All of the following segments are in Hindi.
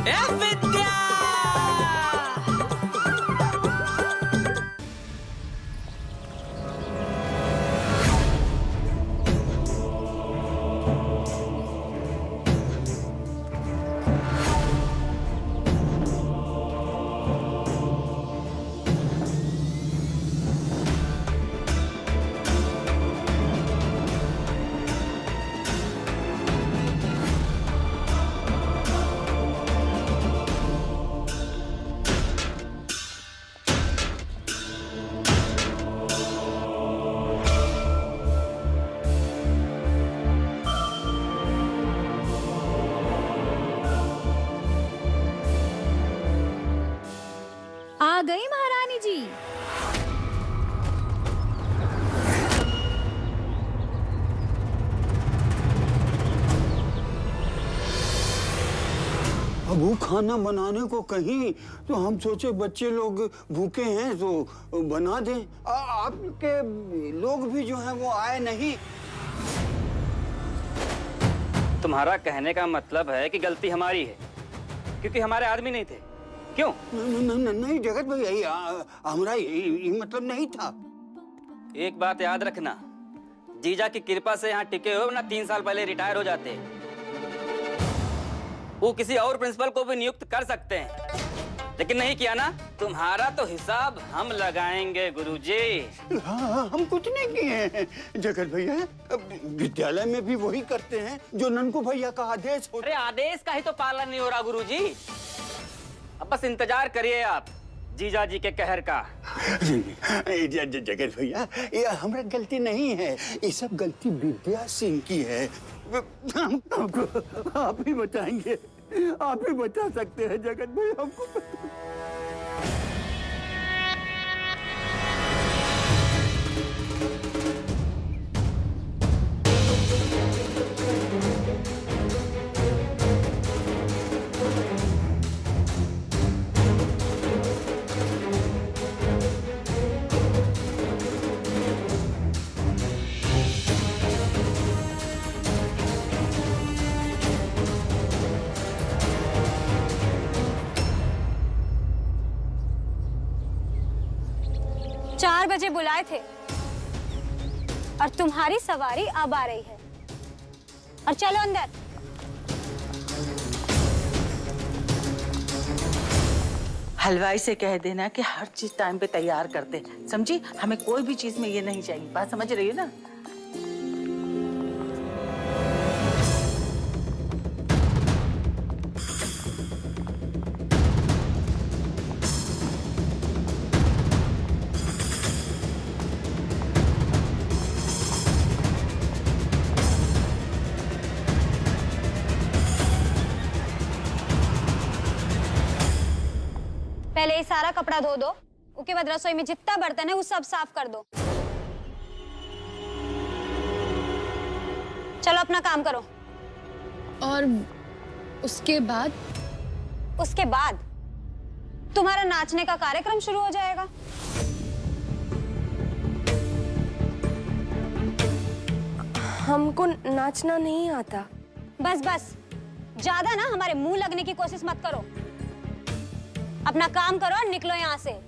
ए विद्या। आ गई महारानी जी। अब वो खाना बनाने को कहीं तो हम सोचे बच्चे लोग भूखे हैं तो बना दें। आपके लोग भी जो हैं वो आए नहीं। तुम्हारा कहने का मतलब है कि गलती हमारी है क्योंकि हमारे आदमी नहीं थे, क्यों? नहीं जगत भाई, हमारा ये मतलब नहीं था। एक बात याद रखना, जीजा की कृपा से यहाँ टिके हो, वरना 3 साल पहले रिटायर हो जाते। वो किसी और प्रिंसिपल को भी नियुक्त कर सकते हैं, लेकिन नहीं किया ना। तुम्हारा तो हिसाब हम लगाएंगे गुरुजी। हाँ, हम कुछ नहीं किए हैं जगत भैया। विद्यालय में भी वही करते हैं जो ननकू भैया का आदेश हो। अरे आदेश का ही तो पालन नहीं हो रहा गुरुजी। अब बस इंतजार करिए आप जीजा जी के कहर का। जगत भैया, ये हमारा गलती नहीं है, ये सब गलती विद्या सिंह की है। हमको आप ही बताएंगे, आप ही बता सकते हैं जगत भैया हमको। 4 बजे बुलाए थे और तुम्हारी सवारी अब आ रही है। और चलो अंदर। हलवाई से कह देना कि हर चीज टाइम पे तैयार कर दे, समझी? हमें कोई भी चीज में ये नहीं चाहिए, बात समझ रही है ना? पहले ये सारा कपड़ा धो दो, उसके बाद रसोई में जितना बर्तन है वो सब साफ कर दो। चलो अपना काम करो। और उसके बाद? उसके बाद तुम्हारा नाचने का कार्यक्रम शुरू हो जाएगा। हमको नाचना नहीं आता। बस बस, ज्यादा ना हमारे मुंह लगने की कोशिश मत करो। अपना काम करो और निकलो यहाँ से।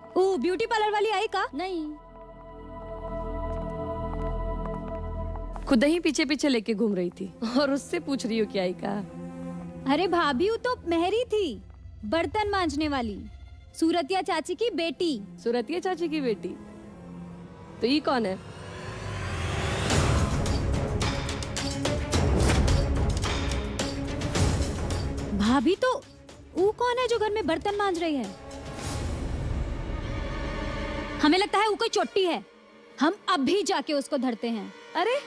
ओ, ब्यूटी पार्लर वाली आई का? नहीं। खुद ही पीछे पीछे लेके घूम रही थी और उससे पूछ रही हो क्या ही कहा। अरे भाभी, वो तो मेहरी थी, बर्तन मांजने वाली, सूरतिया चाची की बेटी। सूरतिया चाची की बेटी? तो ये कौन है? भाभी, तो वो कौन है जो घर में बर्तन मांज रही है? हमें लगता है वो कोई चोटी है। हम अभी जाके उसको धरते हैं। अरे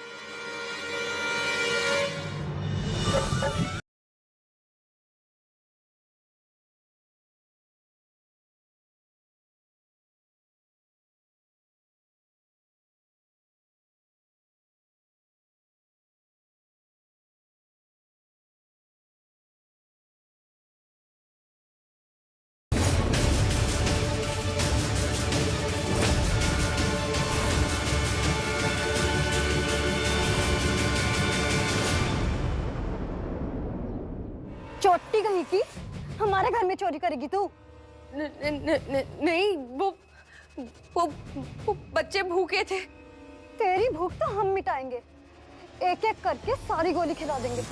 चोटी कहीं की हमारे घर में चोरी करेगी तू? नहीं, वो बच्चे भूखे थे। तेरी भूख तो हम मिटाएंगे, एक एक करके सारी गोली खिला देंगे।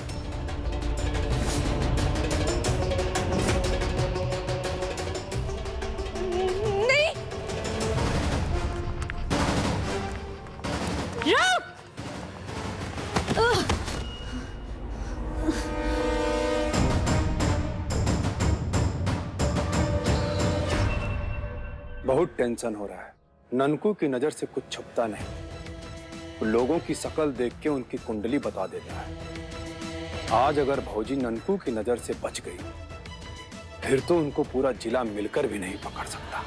नहीं, बहुत टेंशन हो रहा है। ननकू की नजर से कुछ छुपता नहीं। लोगों की शकल देख के उनकी कुंडली बता देता है। आज अगर भौजी ननकू की नजर से बच गई, फिर तो उनको पूरा जिला मिलकर भी नहीं पकड़ सकता।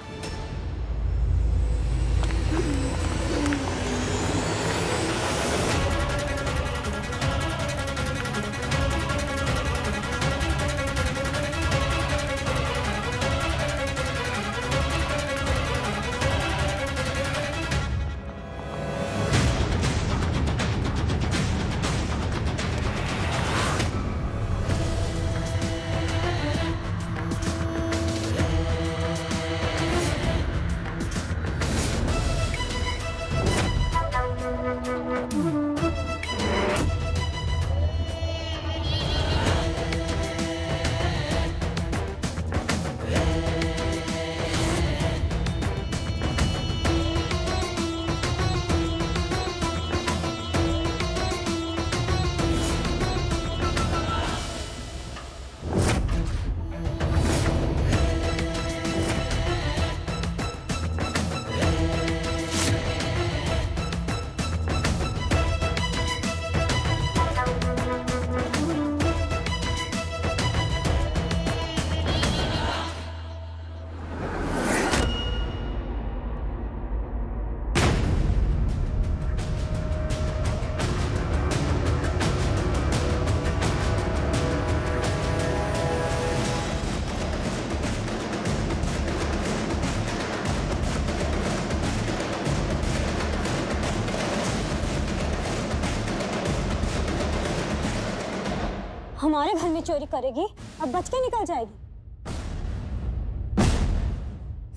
हमारे घर में चोरी करेगी, अब बच के निकल जाएगी।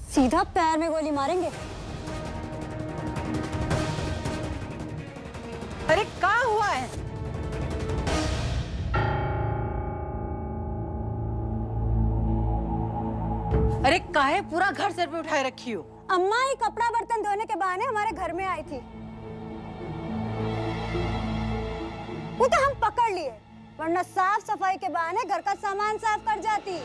सीधा पैर में गोली मारेंगे। अरे क्या हुआ है? अरे काहे पूरा घर सर पे उठाए रखी हो? अम्मा ही कपड़ा बर्तन धोने के बहाने हमारे घर में आई थी, वो तो हम पकड़ लिए, वरना साफ सफाई के बहाने घर का सामान साफ कर जाती।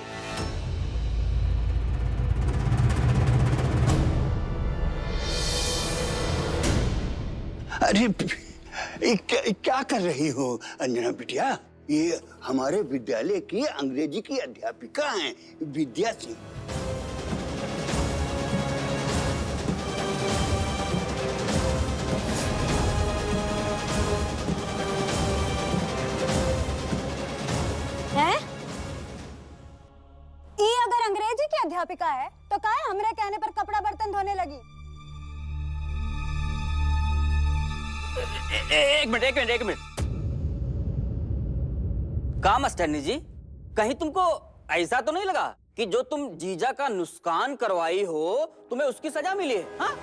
अरे क्या कर रही हो अंजना बिटिया? ये हमारे विद्यालय की अंग्रेजी की अध्यापिका हैं, विद्या सिंह। ये अगर अंग्रेजी की अध्यापिका है तो काहे हमरे कहने पर कपड़ा बर्तन धोने लगी? एक मिनट। काम अस्टैनी जी, कहीं तुमको ऐसा तो नहीं लगा कि जो तुम जीजा का नुकसान करवाई हो, तुम्हें उसकी सजा मिली है? हाँ?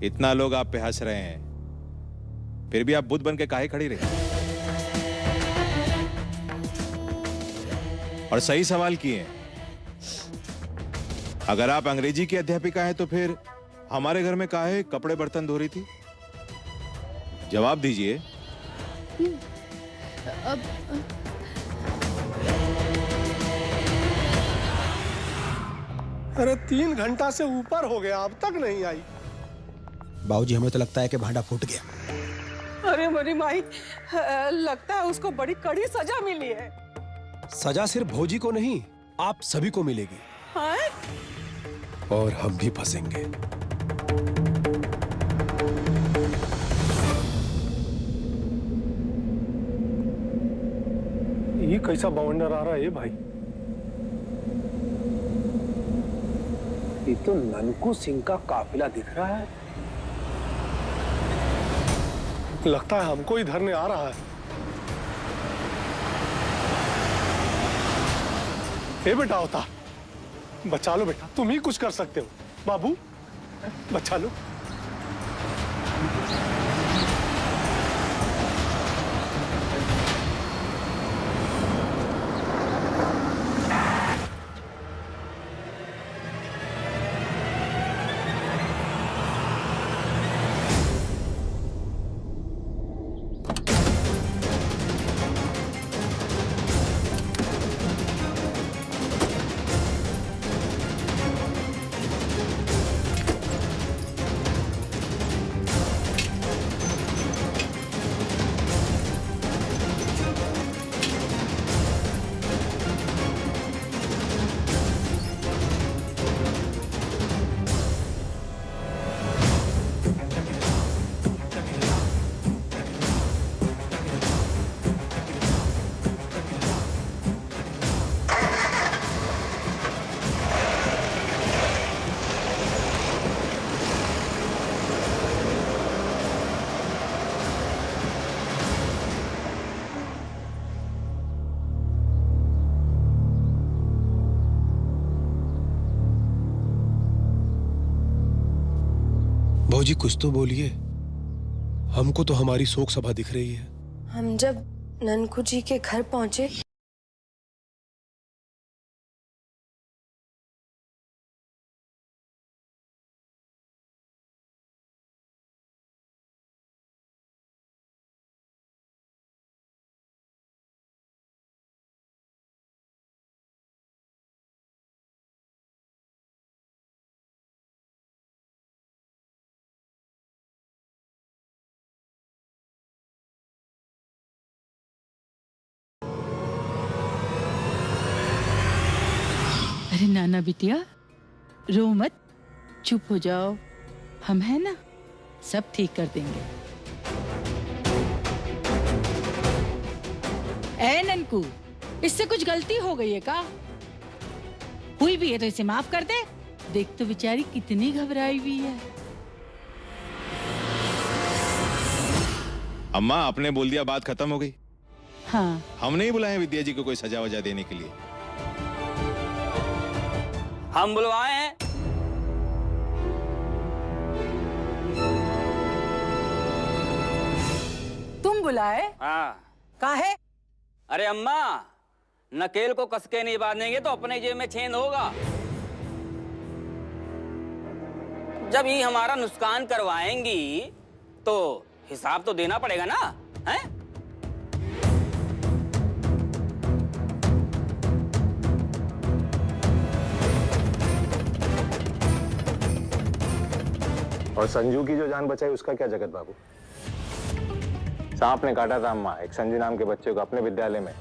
इतना लोग आप पे हंस रहे हैं, फिर भी आप बुद्ध बन के काहे खड़ी रही? और सही सवाल किए। अगर आप अंग्रेजी की अध्यापिका हैं तो फिर हमारे घर में काहे कपड़े बर्तन धो रही थी? जवाब दीजिए। अरे 3 घंटा से ऊपर हो गया, अब तक नहीं आई। बाबूजी, हमें तो लगता है कि भांडा फूट गया। अरे मेरी माई, लगता है उसको बड़ी कड़ी सजा मिली है। सजा सिर्फ भौजी को नहीं, आप सभी को मिलेगी। हाँ? और हम भी फंसेंगे। ये कैसा बाउंडर आ रहा है भाई? ये तो ननकू सिंह का काफिला दिख रहा है। लगता है हमको ही धरने आ रहा है। ए बेटा होता, बचा लो बेटा, तुम ही कुछ कर सकते हो। बाबू बचा लो। भौजी कुछ तो बोलिए, हमको तो हमारी शोक सभा दिख रही है। हम जब ननकू जी के घर पहुंचे अरे नाना बिटिया, रो मत, चुप हो जाओ, हम हैं ना, सब ठीक कर देंगे। ए ननकू, इससे कुछ गलती हो गई है का? हुई भी है तो इसे माफ कर दे। देख तो बेचारी कितनी घबराई हुई है। अम्मा, आपने बोल दिया, बात खत्म हो गई। हाँ, हम नहीं बुलाए विद्या जी को कोई सजा वजा देने के लिए। हम बुलवाए हैं। तुम बुलाए? हाँ। काहे? अरे अम्मा, नकेल को कसके नहीं बांधेंगे तो अपने जेब में छेद होगा। जब ये हमारा नुकसान करवाएंगी तो हिसाब तो देना पड़ेगा ना, हैं? और संजू की जो जान बचाई उसका क्या जगत बाबू? सांप ने काटा था अम्मा एक संजू नाम के बच्चे को अपने विद्यालय में।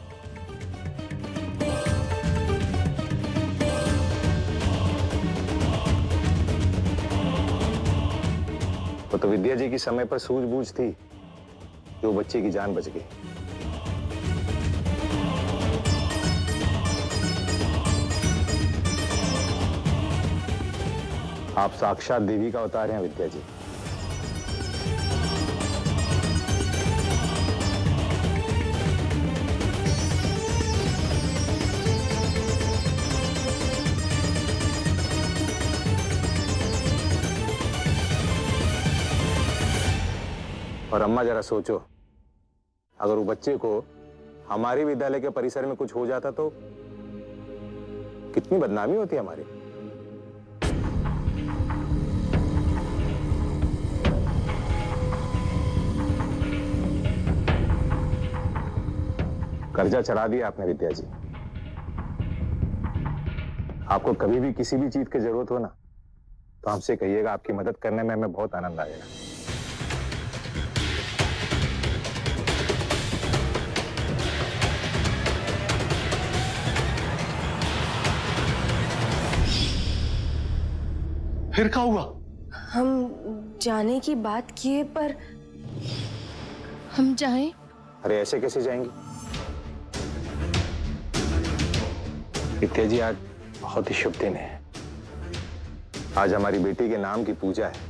वो तो विद्या जी की समय पर सूझबूझ थी, जो बच्चे की जान बच गई। आप साक्षात देवी का अवतार हैं विद्या जी। और अम्मा जरा सोचो, अगर वो बच्चे को हमारे विद्यालय के परिसर में कुछ हो जाता तो कितनी बदनामी होती हमारी। कर्जा चढ़ा दिया आपने विद्या जी। आपको कभी भी किसी भी चीज की जरूरत हो ना, तो हमसे कहिएगा, आपकी मदद करने में हमें बहुत आनंद आएगा। फिर क्या हुआ? हम जाने की बात किए पर हम जाएं? अरे ऐसे कैसे जाएंगी विद्या जी? आज बहुत ही शुभ दिन है। आज हमारी बेटी के नाम की पूजा है।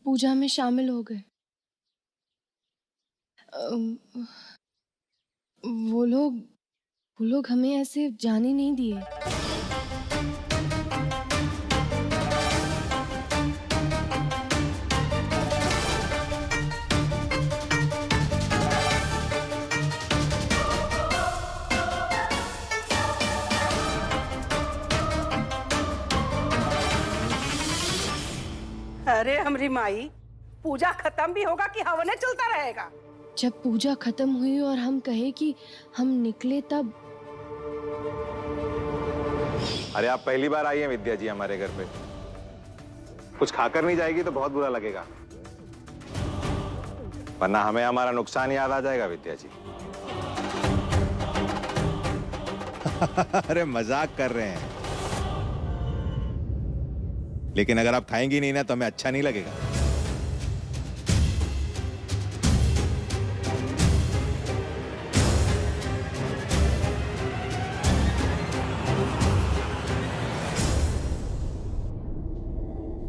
पूजा में शामिल हो गए। वो लोग हमें ऐसे जाने नहीं दिए। अरे हमरी माई, पूजा खत्म भी होगा कि हवने चलता रहेगा? जब पूजा खत्म हुई और हम कहे कि हम निकले तब। अरे आप पहली बार आई हैं विद्या जी हमारे घर पे, कुछ खाकर नहीं जाएगी तो बहुत बुरा लगेगा, वरना हमें हमारा नुकसान याद आ जाएगा विद्या जी। अरे मजाक कर रहे हैं, लेकिन अगर आप खाएंगी नहीं ना तो हमें अच्छा नहीं लगेगा।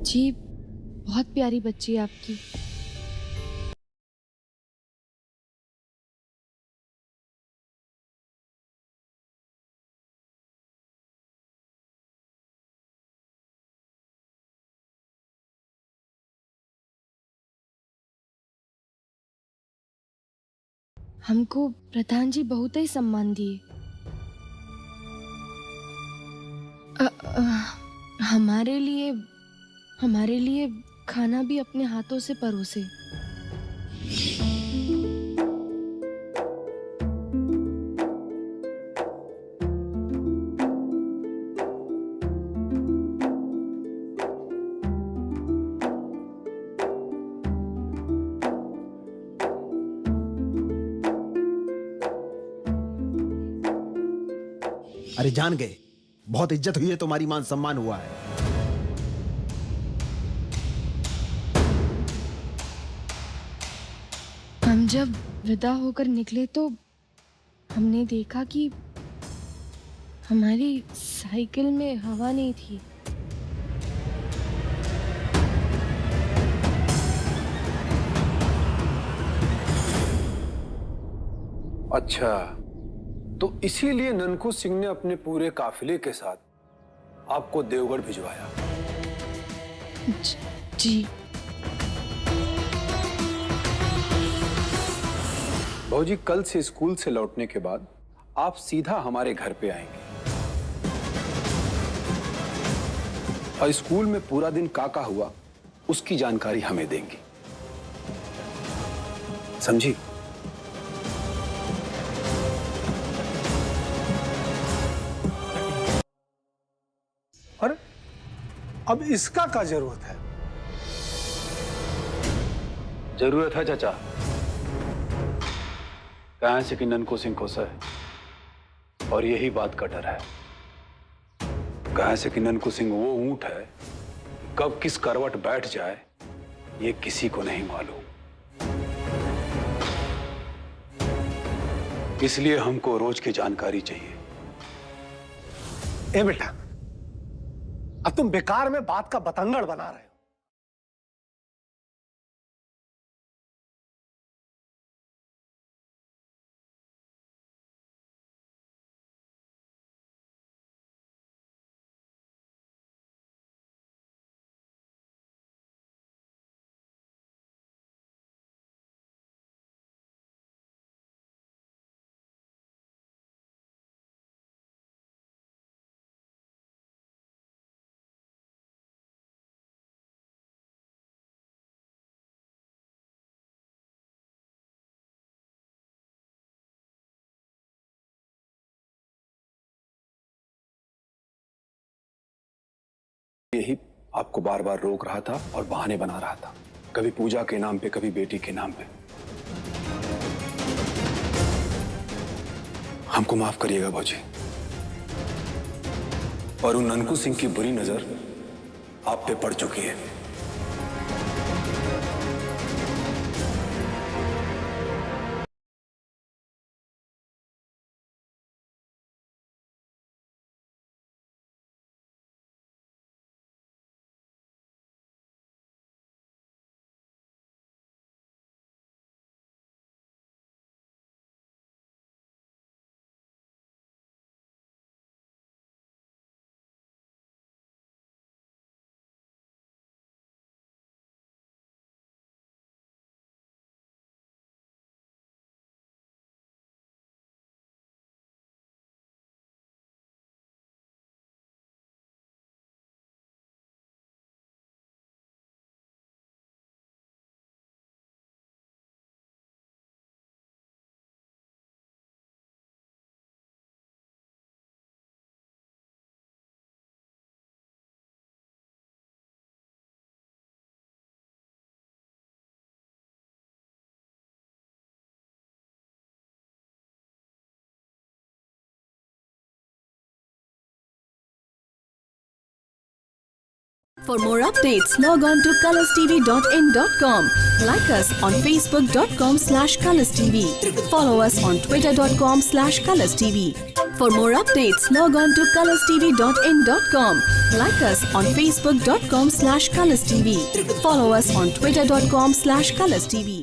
जी, बहुत प्यारी बच्ची है आपकी। हमको प्रधान जी बहुत ही सम्मान दिए। हमारे लिए खाना भी अपने हाथों से परोसे। अरे जान गए, बहुत इज्जत हुई है तुम्हारी, मान सम्मान हुआ है। हम जब विदा होकर निकले तो हमने देखा कि हमारी साइकिल में हवा नहीं थी। अच्छा, तो इसीलिए ननकू सिंह ने अपने पूरे काफिले के साथ आपको देवगढ़ भिजवाया। जी। भौजी, कल से स्कूल से लौटने के बाद आप सीधा हमारे घर पे आएंगे और स्कूल में पूरा दिन का हुआ उसकी जानकारी हमें देंगी, समझी? और अब इसका क्या जरूरत है? जरूरत है चाचा। कहां से कि ननकू सिंह खुश है और यही बात का डर है। कहां से कि ननकू सिंह वो ऊंट है, कब किस करवट बैठ जाए ये किसी को नहीं मालूम। इसलिए हमको रोज की जानकारी चाहिए। ए बेटा, अब तुम बेकार में बात का बतंगड़ बना रहे हो। यही आपको बार बार रोक रहा था और बहाने बना रहा था, कभी पूजा के नाम पे, कभी बेटी के नाम पे। हमको माफ करिएगा भौजी। और उन ननकू सिंह की बुरी नजर आप पे पड़ चुकी है। For more updates, log on to colorstv.in.com. Like us on facebook.com/colorstv. Follow us on twitter.com/colorstv. For more updates, log on to colorstv.in.com. Like us on facebook.com/colorstv. Follow us on twitter.com/colorstv.